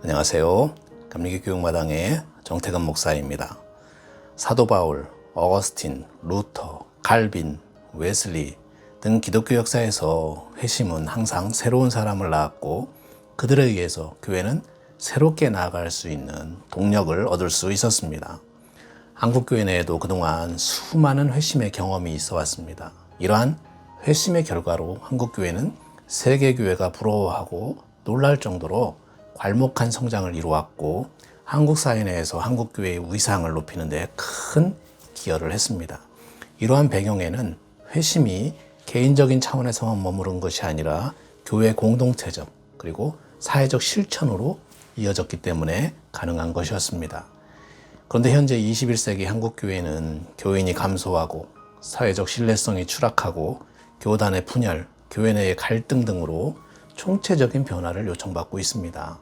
안녕하세요. 감리교 교육마당의 정태근 목사입니다. 사도 바울, 어거스틴, 루터, 칼빈, 웨슬리 등 기독교 역사에서 회심은 항상 새로운 사람을 낳았고 그들에 의해서 교회는 새롭게 나아갈 수 있는 동력을 얻을 수 있었습니다. 한국교회 내에도 그동안 수많은 회심의 경험이 있어 왔습니다. 이러한 회심의 결과로 한국교회는 세계교회가 부러워하고 놀랄 정도로 괄목한 성장을 이루었고 한국 사회 내에서 한국교회의 위상을 높이는 데 큰 기여를 했습니다. 이러한 배경에는 회심이 개인적인 차원에서만 머무른 것이 아니라 교회 공동체적 그리고 사회적 실천으로 이어졌기 때문에 가능한 것이었습니다. 그런데 현재 21세기 한국교회는 교인이 감소하고 사회적 신뢰성이 추락하고 교단의 분열, 교회 내의 갈등 등으로 총체적인 변화를 요청받고 있습니다.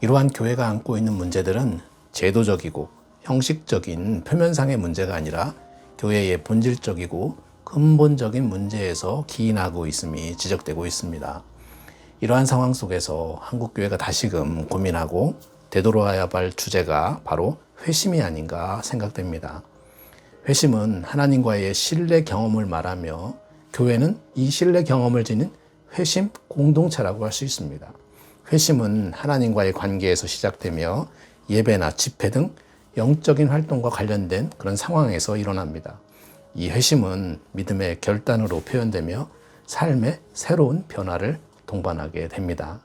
이러한 교회가 안고 있는 문제들은 제도적이고 형식적인 표면상의 문제가 아니라 교회의 본질적이고 근본적인 문제에서 기인하고 있음이 지적되고 있습니다. 이러한 상황 속에서 한국교회가 다시금 고민하고 되돌아야 할 주제가 바로 회심이 아닌가 생각됩니다. 회심은 하나님과의 신뢰 경험을 말하며 교회는 이 신뢰 경험을 지닌 회심 공동체라고 할 수 있습니다. 회심은 하나님과의 관계에서 시작되며 예배나 집회 등 영적인 활동과 관련된 그런 상황에서 일어납니다. 이 회심은 믿음의 결단으로 표현되며 삶의 새로운 변화를 동반하게 됩니다.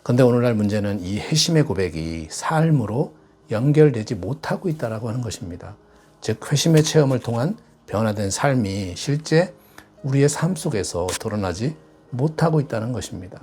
그런데 오늘날 문제는 이 회심의 고백이 삶으로 연결되지 못하고 있다고 하는 것입니다. 즉 회심의 체험을 통한 변화된 삶이 실제 우리의 삶 속에서 드러나지 못하고 있다는 것입니다.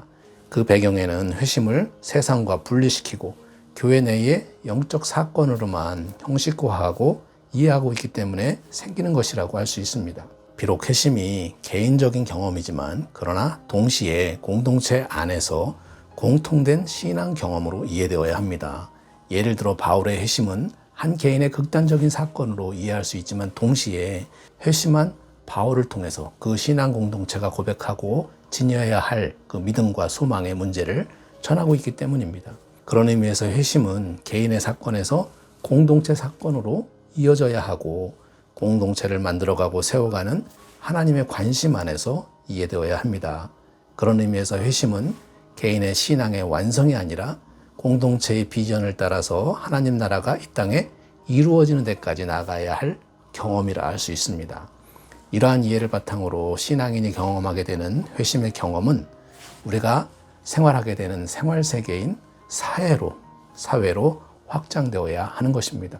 그 배경에는 회심을 세상과 분리시키고 교회 내의 영적 사건으로만 형식화하고 이해하고 있기 때문에 생기는 것이라고 할 수 있습니다. 비록 회심이 개인적인 경험이지만 그러나 동시에 공동체 안에서 공통된 신앙 경험으로 이해되어야 합니다. 예를 들어 바울의 회심은 한 개인의 극단적인 사건으로 이해할 수 있지만 동시에 회심한 바울을 통해서 그 신앙 공동체가 고백하고 지녀야 할 그 믿음과 소망의 문제를 전하고 있기 때문입니다. 그런 의미에서 회심은 개인의 사건에서 공동체 사건으로 이어져야 하고 공동체를 만들어가고 세워가는 하나님의 관심 안에서 이해되어야 합니다. 그런 의미에서 회심은 개인의 신앙의 완성이 아니라 공동체의 비전을 따라서 하나님 나라가 이 땅에 이루어지는 데까지 나가야 할 경험이라 할 수 있습니다. 이러한 이해를 바탕으로 신앙인이 경험하게 되는 회심의 경험은 우리가 생활하게 되는 생활세계인 사회로 확장되어야 하는 것입니다.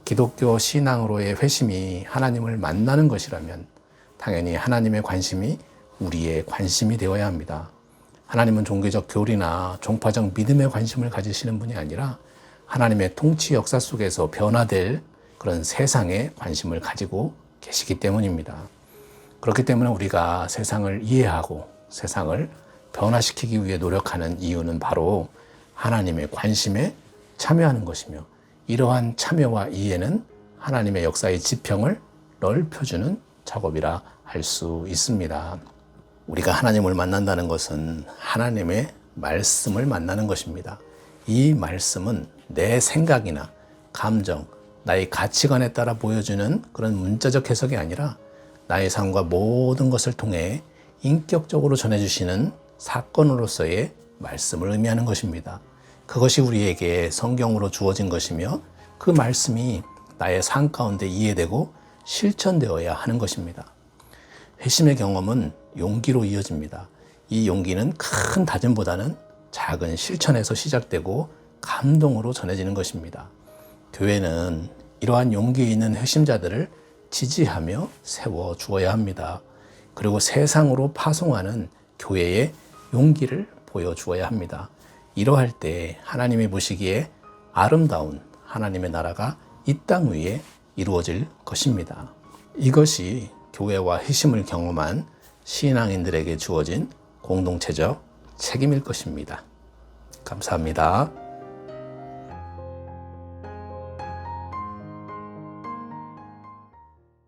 기독교 신앙으로의 회심이 하나님을 만나는 것이라면 당연히 하나님의 관심이 우리의 관심이 되어야 합니다. 하나님은 종교적 교리나 종파적 믿음에 관심을 가지시는 분이 아니라 하나님의 통치 역사 속에서 변화될 그런 세상에 관심을 가지고 계시기 때문입니다. 그렇기 때문에 우리가 세상을 이해하고 세상을 변화시키기 위해 노력하는 이유는 바로 하나님의 관심에 참여하는 것이며 이러한 참여와 이해는 하나님의 역사의 지평을 넓혀주는 작업이라 할 수 있습니다. 우리가 하나님을 만난다는 것은 하나님의 말씀을 만나는 것입니다. 이 말씀은 내 생각이나 감정, 나의 가치관에 따라 보여주는 그런 문자적 해석이 아니라 나의 삶과 모든 것을 통해 인격적으로 전해주시는 사건으로서의 말씀을 의미하는 것입니다. 그것이 우리에게 성경으로 주어진 것이며 그 말씀이 나의 삶 가운데 이해되고 실천되어야 하는 것입니다. 회심의 경험은 용기로 이어집니다. 이 용기는 큰 다짐보다는 작은 실천에서 시작되고 감동으로 전해지는 것입니다. 교회는 이러한 용기 있는 회심자들을 지지하며 세워 주어야 합니다. 그리고 세상으로 파송하는 교회의 용기를 보여주어야 합니다. 이러할 때 하나님이 보시기에 아름다운 하나님의 나라가 이 땅 위에 이루어질 것입니다. 이것이 교회와 회심을 경험한 신앙인들에게 주어진 공동체적 책임일 것입니다. 감사합니다.